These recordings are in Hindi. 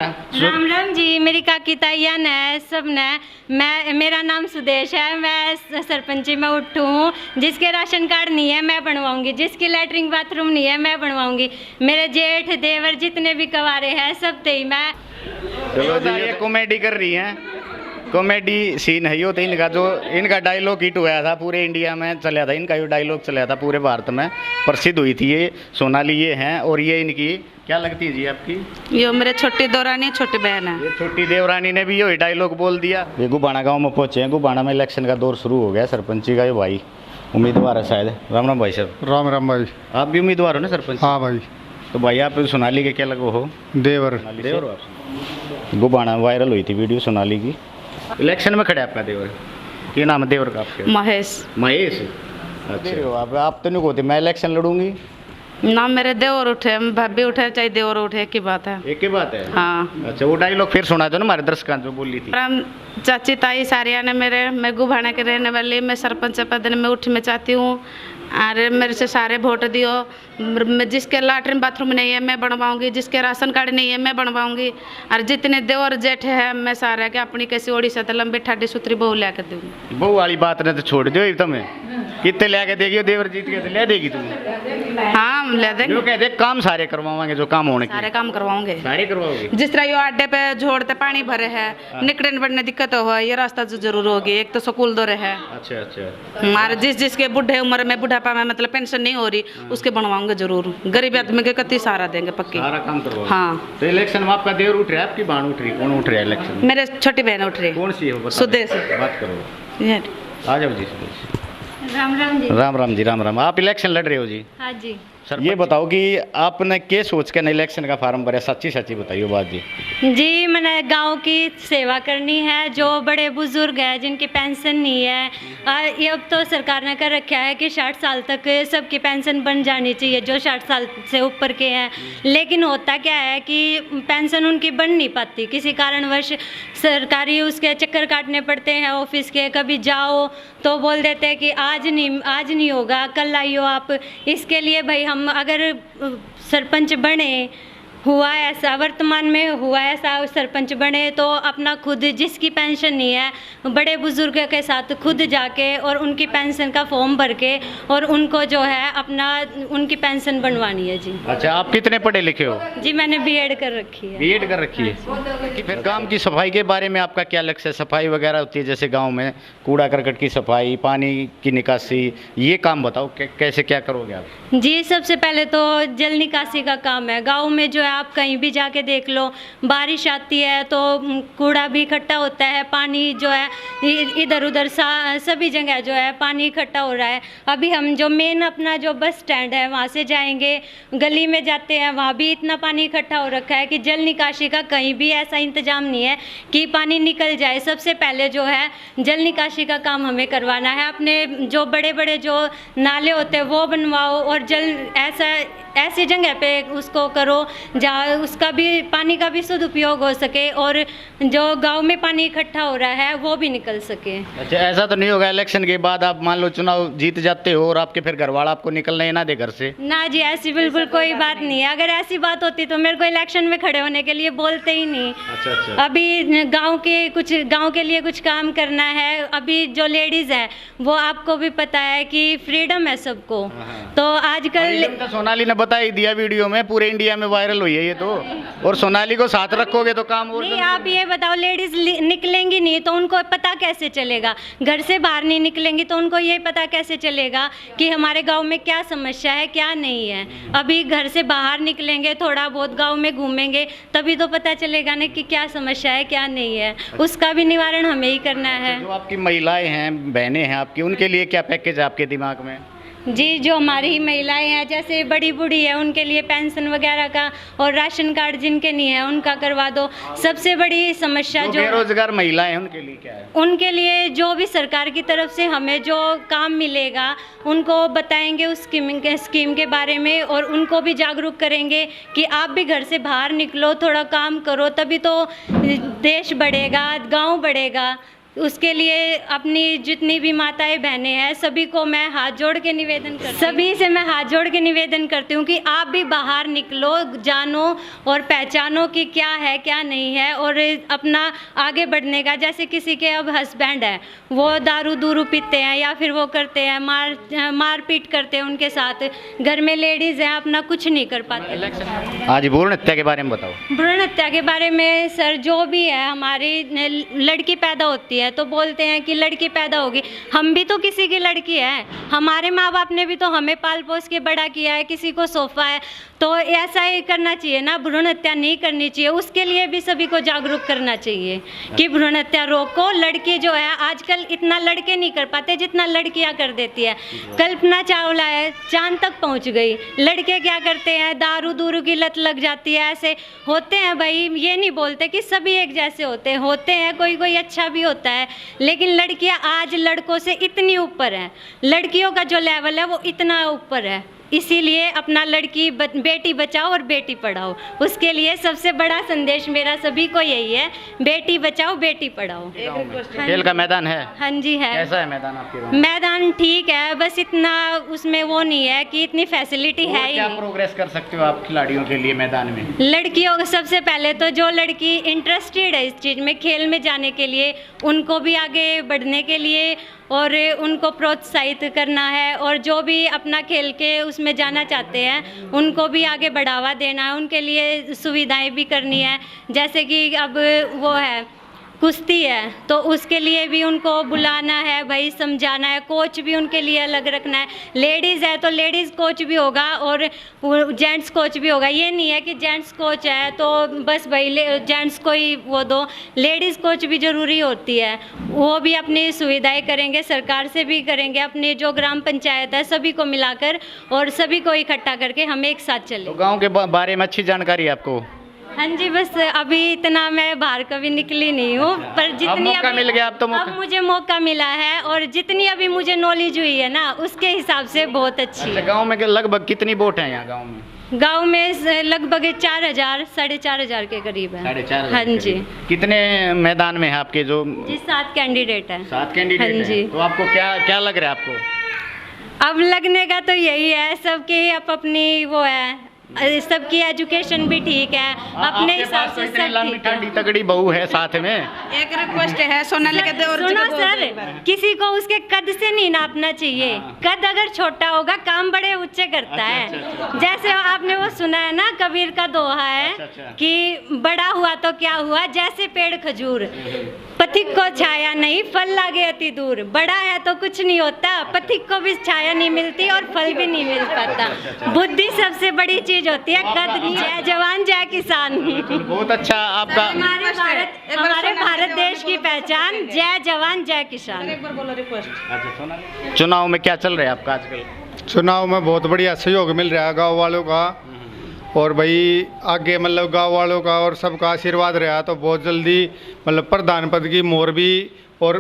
राम राम जी, मेरी काकी ताइयान है, सब ने। मेरा नाम सुदेश है। मैं सरपंची में उठू हूँ। जिसके राशन कार्ड नहीं है मैं बनवाऊंगी, जिसकी लैट्रिन बाथरूम नहीं है मैं बनवाऊंगी। मेरे जेठ देवर जितने भी कवारे हैं सब ते ही मैं। चलो जी, ये कॉमेडी कर रही हैं, कॉमेडी सीन है यो। तो इनका डायलॉग हिट हुआ था, पूरे इंडिया में चला था इनका, ये डायलॉग चला था पूरे भारत में, प्रसिद्ध हुई थी ये। सोनाली ये हैं और ये इनकी क्या लगती है जी आपकी? ये मेरे छोटी देवरानी छोटी बहन है। ये छोटी देवरानी ने भी यही डायलॉग बोल दिया। ये गुबाना गांव में पहुंचे हैं। गुबाना में इलेक्शन का दौर शुरू हो गया। सरपंची का ये भाई उम्मीदवार है शायद। राम राम भाई साहब। राम राम भाई। आप भी उम्मीदवार हो ना सरपंच? हाँ भाई। तो भाई आप सोनाली के क्या लगो हो? देवर। देवर हो आप? गुबाना वायरल हुई थी वीडियो सोनाली की। इलेक्शन में खड़े आपका देवर, क्या नाम है देवर का आपके? महेश। महेश, अच्छा। आप तो नहीं कहते मैं इलेक्शन लड़ूंगी ना, मेरे देवर उठे भाभी उठे चाहे देवर उठे, एक ही बात है। एक ही बात है। हाँ। अच्छा, वो डायलॉग फिर सुना दो ना हमारे दर्शकों जो बोली थी। राम चाची ताई सारिया ने मैं गुभाना के रहने वाली, मैं सरपंच पद में उठ में चाहती हूँ। अरे मेरे से सारे वोट दियो। मैं जिसके लैट्रिन बाथरूम नहीं है मैं बनवाऊंगी, जिसके राशन कार्ड नहीं है मैं बनवाऊंगी। और जितने देवर जेठ है मैं सारे के अपनी कैसी ओडिशा तो लंबी ठाडी सूत्री बहू ला कर दूंगी। बहू वाली बात ने तो छोड़ दो तुम्हें। कितने लेके देगी देवर जीत के? तो ले देगी तुम्हें? हाँ ले देंगे। जो कहते काम सारे करवाएंगे, जो काम होने सारे काम करवाओगे। सारे करवाओगे। जिस तरह ये अड्डे पे झोड़ते पानी भरे है, निकलने बढ़ने दिक्कत हो, ये रास्ता जो जरूर होगी। एक तो स्कूल दौरे है। अच्छा अच्छा। हमारे जिसके बुढ़े उम्र में बुढ़ापा में मतलब पेंशन नहीं हो रही, उसके बनवाऊंगे जरूर। गरीब आदमी के कति सहारा देंगे पक्की। सारा काम करवाओगे। हाँ। तो इलेक्शन में आपका देवर उठ रहा है, आपकी बहन उठ रही है? कौन उठ रहा है इलेक्शन में? मेरे छोटी बहन उठ रही है। कौन सी है वो? सुदेश। बात करो। ये आ जाओ जी सुदेश। राम राम जी। राम राम जी। राम राम। आप इलेक्शन लड़ रहे हो जी? हाँ जी। ये बताओ कि आपने क्या सोच के इलेक्शन का फार्म भरा? सच्ची सच्ची बताइए बात जी। जी, मैंने गांव की सेवा करनी है। जो बड़े बुजुर्ग हैं जिनकी पेंशन नहीं है, ये अब तो सरकार ने कर रखा है कि 60 साल तक सबकी पेंशन बन जानी चाहिए, जो 60 साल से ऊपर के हैं। लेकिन होता क्या है कि पेंशन उनकी बन नहीं पाती, किसी कारणवश सरकारी उसके चक्कर काटने पड़ते हैं ऑफिस के। कभी जाओ तो बोल देते हैं कि आज नहीं होगा, कल आइयो आप। इसके लिए भाई हम अगर सरपंच बने, हुआ ऐसा वर्तमान में हुआ ऐसा, सरपंच बने तो अपना खुद जिसकी पेंशन नहीं है बड़े बुजुर्ग के साथ खुद जाके और उनकी पेंशन का फॉर्म भर के और उनको जो है अपना उनकी पेंशन बनवानी है जी। अच्छा, आप कितने पढ़े लिखे हो? जी मैंने बीएड कर रखी है। बीएड कर रखी है। कि फिर गांव की सफाई के बारे में आपका क्या लक्ष्य है? सफाई वगैरह होती है जैसे गांव में, कूड़ा करकट की सफाई, पानी की निकासी, ये काम बताओ कैसे क्या करोगे आप? जी, सबसे पहले तो जल निकासी का काम है। गांव में जो है आप कहीं भी जाके देख लो, बारिश आती है तो कूड़ा भी इकट्ठा होता है, पानी जो है इधर उधर सभी जगह जो है पानी इकट्ठा हो रहा है। अभी हम जो मेन अपना जो बस स्टैंड है वहाँ से जाएंगे, गली में जाते हैं, वहाँ भी इतना पानी इकट्ठा हो रखा है कि जल निकासी का कहीं भी ऐसा इंतजाम नहीं है कि पानी निकल जाए। सबसे पहले जो है जल निकासी का काम हमें करवाना है। अपने जो बड़े बड़े जो नाले होते हैं वो बनवाओ और जल ऐसी जगह पे उसको करो जहाँ उसका भी पानी का भी सदुपयोग हो सके और जो गांव में पानी इकट्ठा हो रहा है वो भी निकल सके। अच्छा, ऐसा तो नहीं होगा इलेक्शन के बाद आप मान लो चुनाव जीत जाते हो और आपके फिर घर वाला आपको निकलने ही ना दे घर से? ना जी, ऐसी बिल्कुल कोई बात नहीं है। अगर ऐसी बात होती तो मेरे को इलेक्शन में खड़े होने के लिए बोलते ही नहीं। अच्छा अच्छा। अभी गांव के लिए कुछ काम करना है। अभी जो लेडीज है वो आपको भी पता है कि फ्रीडम है सबको। तो आजकल सोनाली ने बता ही दिया वीडियो में, पूरे इंडिया में वायरल हुई है ये तो। और सोनाली को साथ रखोगे तो काम और नहीं। आप ये बताओ, लेडीज निकलेंगी नहीं तो उनको पता कैसे चलेगा? घर से बाहर नहीं निकलेंगी तो उनको ये पता कैसे चलेगा कि हमारे गांव में क्या समस्या है क्या नहीं है? अभी घर से बाहर निकलेंगे, थोड़ा बहुत गांव में घूमेंगे, तभी तो पता चलेगा ना कि क्या समस्या है क्या नहीं है। उसका भी निवारण हमें ही करना है। जो आपकी महिलाएं हैं, बहनें हैं आपकी, उनके लिए क्या पैकेज है आपके दिमाग में? जी, जो हमारी ही महिलाएं हैं जैसे बड़ी बूढ़ी है उनके लिए पेंशन वगैरह का और राशन कार्ड जिनके नहीं है उनका करवा दो। सबसे बड़ी समस्या जो बेरोजगार महिलाएं हैं उनके लिए क्या है? उनके लिए जो भी सरकार की तरफ से हमें जो काम मिलेगा उनको बताएंगे उस स्कीम के बारे में और उनको भी जागरूक करेंगे कि आप भी घर से बाहर निकलो, थोड़ा काम करो, तभी तो देश बढ़ेगा, गाँव बढ़ेगा। उसके लिए अपनी जितनी भी माताएं बहनें हैं सभी को मैं हाथ जोड़ के निवेदन करती हूँ, सभी से मैं हाथ जोड़ के निवेदन करती हूँ कि आप भी बाहर निकलो, जानो और पहचानो कि क्या है क्या नहीं है, और अपना आगे बढ़ने का। जैसे किसी के अब हस्बैंड है, वो दारू दूरू पीते हैं या फिर वो करते हैं मार पीट करते हैं उनके साथ, घर में लेडीज़ हैं अपना कुछ नहीं कर पाते। आज भ्रूण हत्या के बारे में बताओ। भ्रूण हत्या के बारे में सर, जो भी है हमारी लड़की पैदा होती है तो बोलते हैं कि लड़की पैदा होगी, हम भी तो किसी की लड़की है, हमारे माँ बाप ने भी तो हमें पाल पोस के बड़ा किया है, किसी को सौंपा है, तो ऐसा ही करना चाहिए ना, भ्रूण हत्या नहीं करनी चाहिए। उसके लिए भी सभी को जागरूक करना चाहिए कि भ्रूण हत्या रोको। लड़की जो है आजकल इतना लड़के नहीं कर पाते जितना लड़कियां कर देती है। कल्पना चावला है, चांद तक पहुंच गई, लड़के क्या करते हैं, दारू दूरू की लत लग जाती है, ऐसे होते हैं भाई। ये नहीं बोलते कि सभी एक जैसे होते हैं, कोई कोई अच्छा भी होता है, लेकिन लड़कियां आज लड़कों से इतनी ऊपर हैं, लड़कियों का जो लेवल है वो इतना ऊपर है। इसीलिए अपना बेटी बचाओ और बेटी पढ़ाओ। उसके लिए सबसे बड़ा संदेश मेरा सभी को यही है, बेटी बचाओ बेटी पढ़ाओ। खेल का मैदान है? हाँ जी है। कैसा है मैदान आपके गाँव? मैदान ठीक है, बस इतना उसमें वो नहीं है कि इतनी फैसिलिटी है ही क्या नहीं। प्रोग्रेस कर सकते हो आप खिलाड़ियों के लिए मैदान में? लड़कियों को सबसे पहले तो जो लड़की इंटरेस्टेड है इस चीज़ में, खेल में जाने के लिए, उनको भी आगे बढ़ने के लिए और उनको प्रोत्साहित करना है, और जो भी अपना खेल के उसमें जाना चाहते हैं उनको भी आगे बढ़ावा देना है, उनके लिए सुविधाएं भी करनी है। जैसे कि अब वो है कुश्ती है तो उसके लिए भी उनको बुलाना है भाई, समझाना है, कोच भी उनके लिए अलग रखना है। लेडीज़ है तो लेडीज़ कोच भी होगा और जेंट्स कोच भी होगा। ये नहीं है कि जेंट्स कोच है तो बस भाई जेंट्स को ही वो दो, लेडीज़ कोच भी ज़रूरी होती है। वो भी अपनी सुविधाएं करेंगे, सरकार से भी करेंगे, अपनी जो ग्राम पंचायत है सभी को मिलाकर और सभी को इकट्ठा करके हम एक साथ चलें। तो गाँव के बारे में अच्छी जानकारी है आपको? हाँ जी, बस अभी इतना मैं बाहर कभी निकली नहीं हूँ, पर जितनी मौका मिल गया अब मुझे मौका मिला है और जितनी अभी मुझे नॉलेज हुई है ना उसके हिसाब से बहुत अच्छी है। गाँव में लगभग कितनी वोट है यहाँ गाँव में? गांव में लगभग 4,000 4,500 के करीब है। 4,500? हाँ जी। कितने मैदान में है आपके? जो जी 7 कैंडिडेट है। 7 कैंडिडेट हाँ जी। तो आपको क्या लग रहा है आपको? अब लगने का तो यही है, सबकी अपनी वो है, सबकी एजुकेशन भी ठीक है, अपने हिसाब से सब ठीक है। तगड़ी बहू है साथ में। एक रिक्वेस्ट है सोनाली के और सुनो सर, किसी को उसके कद से नहीं नापना चाहिए। कद अगर छोटा होगा काम बड़े ऊंचे करता है। जैसे आपने वो सुना है ना, कबीर का दोहा है कि बड़ा हुआ तो क्या हुआ, जैसे पेड़ खजूर, पथिक को छाया नहीं फल लागे अति दूर। बड़ा है तो कुछ नहीं होता, पथिक को भी छाया नहीं मिलती और फल भी नहीं मिल पाता। बुद्धि सबसे बड़ी चीज होती है, कद नहीं। जय जवान जय किसान। बहुत अच्छा आपका। हमारे भारत देश की पहचान जय जवान जय किसान। एक बार बोलो रिक्वेस्ट। चुनाव में क्या चल रहा है आपका आजकल? चुनाव में बहुत बढ़िया सहयोग मिल रहा है गांव वालों का, और भाई आगे मतलब गांव वालों का और सबका आशीर्वाद रहा तो बहुत जल्दी मतलब प्रधान पद की मोहर भी, और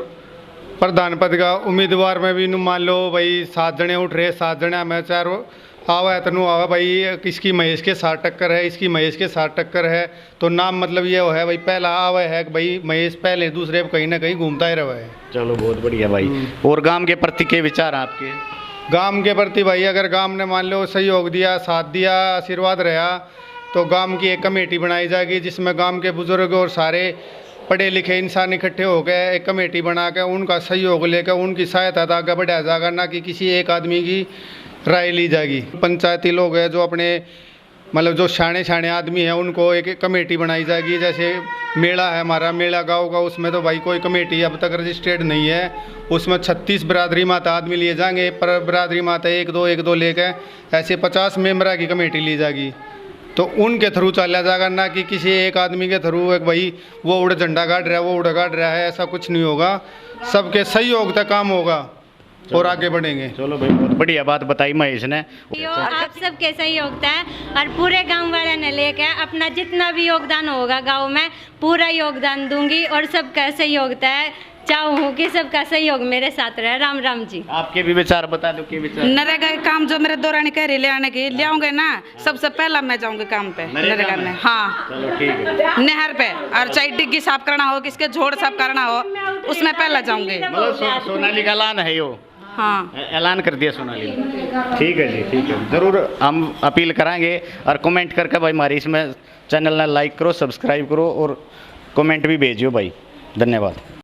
प्रधान पद का उम्मीदवार में भी मान लो भाई 7 जने उठ रहे, 7 जने में चारों आवा है तनु आवा भाई, किसकी महेश के साथ टक्कर है, इसकी महेश के साथ टक्कर है। तो नाम मतलब ये है भाई पहला आवा है कि भाई महेश पहले दूसरे कहीं ना कहीं घूमता ही रहा है। चलो बहुत बढ़िया भाई। और गांव के प्रति के विचार आपके? गांव के प्रति भाई अगर गांव ने मान लो सहयोग दिया, साथ दिया, आशीर्वाद रहा तो गांव की एक कमेटी बनाई जाएगी जिसमें गांव के बुजुर्ग और सारे पढ़े लिखे इंसान इकट्ठे हो गए एक कमेटी बना के उनका सहयोग लेकर उनकी सहायता आगे बढ़ाया जाएगा, ना कि किसी एक आदमी की राय ली जाएगी। पंचायती लोग हैं जो अपने मतलब जो शाणे आदमी हैं उनको एक कमेटी बनाई जाएगी। जैसे मेला है हमारा, मेला गांव का, उसमें तो भाई कोई कमेटी अब तक रजिस्टर्ड नहीं है। उसमें 36 बरादरी माता आदमी लिए जाएंगे, पर बरादरी माता एक दो लेकर ऐसे 50 मेम्बर की कमेटी ली जाएगी। तो उनके थ्रू चला जाएगा, ना कि किसी एक आदमी के थ्रू एक भाई वो उड़ झंडा गाड़ रहा है वो उड़ गाड़ रहा है, ऐसा कुछ नहीं होगा। सबके सहयोग तक काम होगा और आगे बढ़ेंगे। चलो भाई बहुत बढ़िया बात बताई महेश ने। आप सबके सहयोग है और पूरे गांव वाले ने लेके अपना जितना भी योगदान होगा गांव में पूरा योगदान दूंगी और सबका सहयोग है। चाहूँ कि सबका सहयोग मेरे साथ रहे। राम राम जी। आपके भी विचार बता दो, क्या विचार? नरेगा के काम जो मेरे दौरानी कह रही ले आने की ले आऊंगे ना, सबसे पहला मैं जाऊंगी काम पे नरेगा में। हाँ, चलो ठीक है। नहर पे, और चाहे डिग्गी साफ करना हो, किसके झोड़ साफ करना हो, उसमें पहला जाऊंगी। मतलब सोनाली का ऐलान है यो। हाँ, ऐलान कर दिया सोनाली ने। ठीक है जी, ठीक है, ज़रूर हम अपील कराएंगे। और कमेंट करके भाई हमारी इसमें चैनल ने लाइक करो, सब्सक्राइब करो और कमेंट भी भेजियो भाई। धन्यवाद।